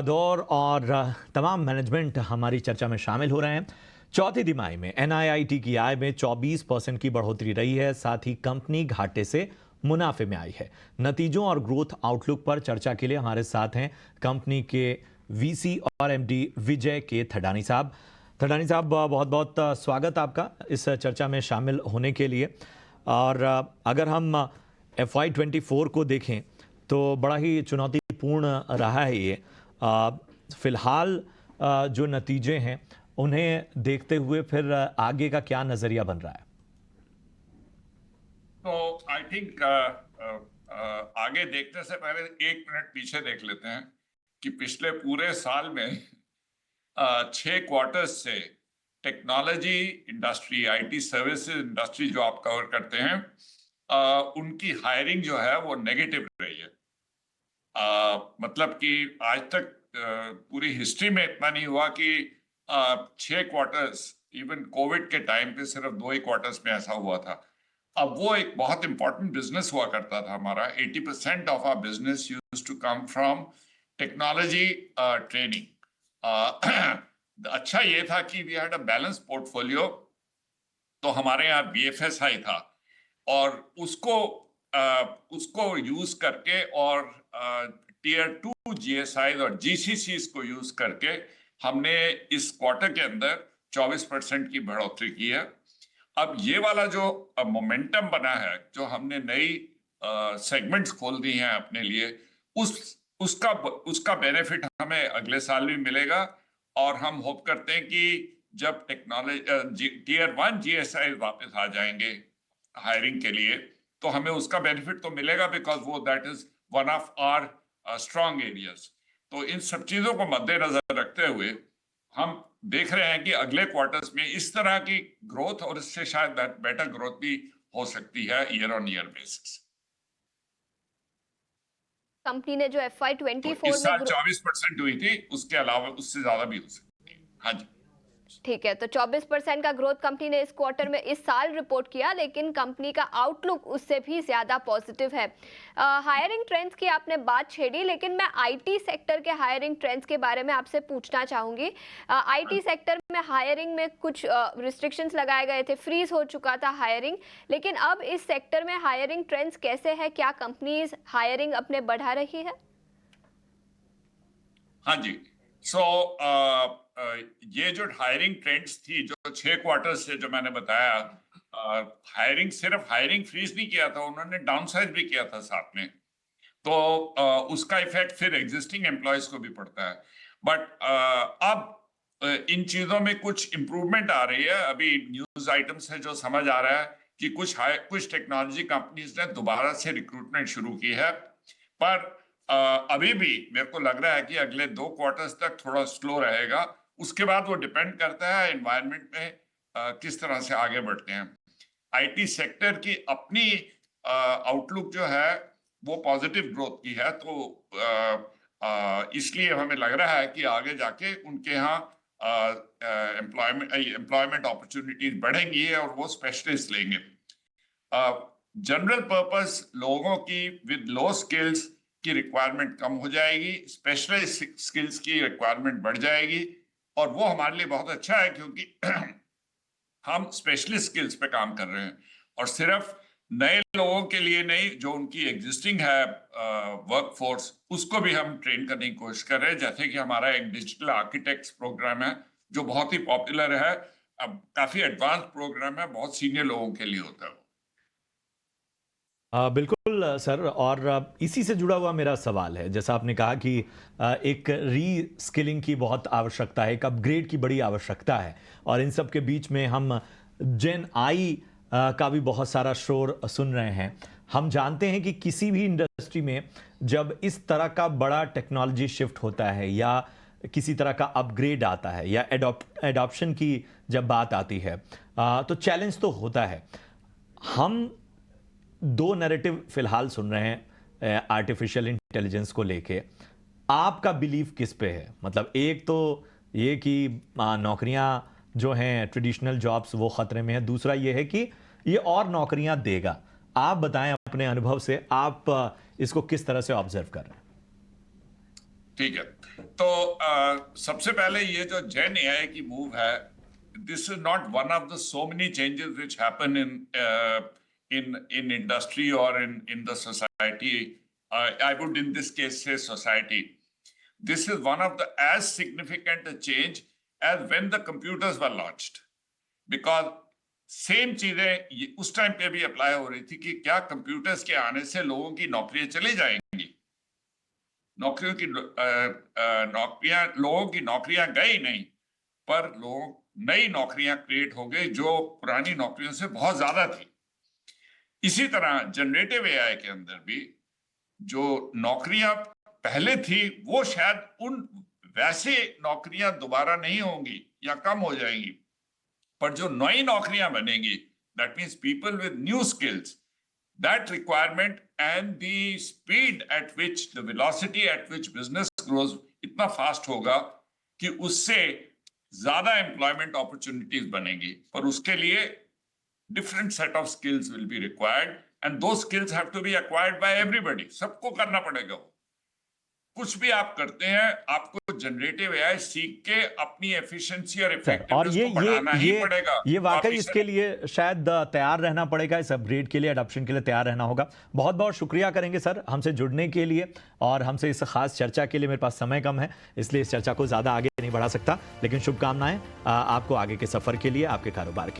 दौर और तमाम मैनेजमेंट हमारी चर्चा में शामिल हो रहे हैं। चौथी तिमाही में एनआईआईटी की आय में 24% की बढ़ोतरी रही है। साथ ही कंपनी घाटे से मुनाफे में आई है। नतीजों और ग्रोथ आउटलुक पर चर्चा के लिए हमारे साथ हैं कंपनी के वीसी और एमडी विजय के थडानी साहब। थडानी साहब, बहुत बहुत स्वागत आपका इस चर्चा में शामिल होने के लिए। और अगर हम FY24 को देखें तो बड़ा ही चुनौतीपूर्ण रहा है ये। फिलहाल जो नतीजे हैं उन्हें देखते हुए फिर आगे का क्या नजरिया बन रहा है? तो आई थिंक आगे देखने से पहले 1 मिनट पीछे देख लेते हैं कि पिछले पूरे साल में 6 क्वार्टर्स से technology industry, IT services industry जो आप कवर करते हैं, उनकी हायरिंग जो है वो नेगेटिव रही है। मतलब कि आज तक पूरी हिस्ट्री में इतना नहीं हुआ कि 6 क्वार्टर्स, इवन कोविड के टाइम पे सिर्फ 2 ही क्वार्टर्स में ऐसा हुआ था। अब वो एक बहुत इंपॉर्टेंट बिजनेस हुआ करता था हमारा। 80% of our business used to come from technology training. अच्छा ये था कि we had a balance portfolio. तो हमारे यहाँ BFSI था और उसको यूज करके और Tier 2 GSI और GCCs को यूज करके हमने इस क्वार्टर के अंदर 24% की बढ़ोतरी की है। अब ये वाला जो मोमेंटम बना है, जो हमने नई सेगमेंट्स खोल दी हैं अपने लिए, उसका बेनिफिट हमें अगले साल भी मिलेगा। और हम होप करते हैं कि जब टेक्नोलॉजी Tier 1 GSI वापस आ जाएंगे हायरिंग के लिए, तो हमें उसका बेनिफिट तो मिलेगा, बिकॉज वो that is one of our strong areas. तो इन सब चीजों को मद्देनजर रखते हुए हम देख रहे हैं कि अगले क्वार्टर्स में इस तरह की ग्रोथ और इससे शायद बेटर ग्रोथ भी हो सकती है year on year basis. Company ने जो तो FY24 इस में साल 24% हुई थी, उसके अलावा उससे ज्यादा भी हो सकती है। हाँ जी, ठीक है, तो 24% का ग्रोथ कंपनी ने इस क्वार्टर में इस साल रिपोर्ट किया, लेकिन कंपनी का आउटलुक उससे भी ज्यादा पॉजिटिव है। हायरिंग ट्रेंड्स की आपने बात छेड़ी, लेकिन मैं आईटी सेक्टर के हायरिंग ट्रेंड्स के बारे में आपसे पूछना चाहूंगी। आईटी सेक्टर में हायरिंग में कुछ रिस्ट्रिक्शंस लगाए गए थे, फ्रीज हो चुका था हायरिंग, लेकिन अब इस सेक्टर में हायरिंग ट्रेंड्स कैसे है? क्या कंपनीज हायरिंग अपने बढ़ा रही है? हाँ जी। सो ये जो हायरिंग ट्रेंड्स थी, जो 6 क्वार्टर से जो मैंने बताया, हायरिंग सिर्फ हायरिंग फ्रीज नहीं किया था, उन्होंने डाउनसाइज भी किया था साथ में। तो उसका इफेक्ट फिर एग्जिस्टिंग एम्प्लॉयज को भी पड़ता है। बट अब इन चीजों में कुछ इंप्रूवमेंट आ रही है। अभी न्यूज आइटम्स है जो समझ आ रहा है कि कुछ टेक्नोलॉजी कंपनीज ने दोबारा से रिक्रूटमेंट शुरू की है। पर अभी भी मेरे को लग रहा है कि अगले 2 क्वार्टर्स तक थोड़ा स्लो रहेगा। उसके बाद वो डिपेंड करता है एनवायरनमेंट में किस तरह से आगे बढ़ते हैं। आईटी सेक्टर की अपनी आउटलुक जो है वो पॉजिटिव ग्रोथ की है। तो इसलिए हमें लग रहा है कि आगे जाके उनके यहाँ एम्प्लॉयमेंट अपॉर्चुनिटीज बढ़ेंगी और वो स्पेशलिस्ट लेंगे। जनरल पर्पस लोगों की विद लो स्किल्स की रिक्वायरमेंट कम हो जाएगी, स्पेशलाइज्ड स्किल्स की रिक्वायरमेंट बढ़ जाएगी। और वो हमारे लिए बहुत अच्छा है, क्योंकि हम स्पेशलिस्ट स्किल्स पे काम कर रहे हैं और सिर्फ नए लोगों के लिए नहीं, जो उनकी एग्जिस्टिंग है वर्कफोर्स, उसको भी हम ट्रेन करने की कोशिश कर रहे हैं। जैसे कि हमारा एक डिजिटल आर्किटेक्ट्स प्रोग्राम है जो बहुत ही पॉपुलर है। अब काफी एडवांस प्रोग्राम है, बहुत सीनियर लोगों के लिए होता है वो। बिल्कुल सर, और इसी से जुड़ा हुआ मेरा सवाल है। जैसा आपने कहा कि एक री स्किलिंग की बहुत आवश्यकता है, एक अपग्रेड की बड़ी आवश्यकता है, और इन सब के बीच में हम जेन आई का भी बहुत सारा शोर सुन रहे हैं। हम जानते हैं कि किसी भी इंडस्ट्री में जब इस तरह का बड़ा टेक्नोलॉजी शिफ्ट होता है या किसी तरह का अपग्रेड आता है या एडॉप्शन की जब बात आती है, तो चैलेंज तो होता है। हम दो नैरेटिव फिलहाल सुन रहे हैं आर्टिफिशियल इंटेलिजेंस को लेके। आपका बिलीफ किस पे है? मतलब एक तो ये कि नौकरियां जो हैं, ट्रेडिशनल जॉब्स, वो खतरे में है। दूसरा ये है कि ये और नौकरियां देगा। आप बताएं अपने अनुभव से, आप इसको किस तरह से ऑब्जर्व कर रहे हैं? ठीक है। तो सबसे पहले ये जो जेन एआई की मूव है, this is not one of the so many changes which happen in industry और in the society. I would in this case say society, this is one of the as significant change as when the computers were launched, because same चीजें उस time पे भी apply हो रही थी कि क्या कंप्यूटर्स के आने से लोगों की नौकरियां चली जाएंगी। लोगों की नौकरियां गई नहीं, पर नई नौकरियां क्रिएट हो गई जो पुरानी नौकरियों से बहुत ज्यादा थी। इसी तरह जनरेटिव एआई के अंदर भी जो नौकरियां पहले थी वो शायद उन वैसे नौकरियां दोबारा नहीं होंगी या कम हो जाएंगी, पर जो नई नौकरियां बनेंगी, that means people with new skills, that requirement and the speed at which, the velocity at which business grows इतना फास्ट होगा कि उससे ज्यादा एम्प्लॉयमेंट अपॉर्चुनिटीज बनेगी, पर उसके लिए different set of skills will be required and those skills have to be acquired by everybody. सबको करना पड़ेगा। वो कुछ भी आप करते हैं, आपको जनरेटिव एआई सीख के अपनी एफिशिएंसी और और इफेक्टिवनेस को बढ़ाना ही पड़ेगा। ये वाकई Officer- इसके लिए शायद तैयार रहना पड़ेगा, इस अपग्रेड के लिए, अडॉप्शन के लिए तैयार रहना होगा। बहुत बहुत शुक्रिया करेंगे सर हमसे जुड़ने के लिए और हमसे इस खास चर्चा के लिए। मेरे पास समय कम है इसलिए इस चर्चा को ज़्यादा आगे नहीं बढ़ा सकता, लेकिन शुभकामनाएं आपको आगे के सफ़र के लिए, आपके कारोबार के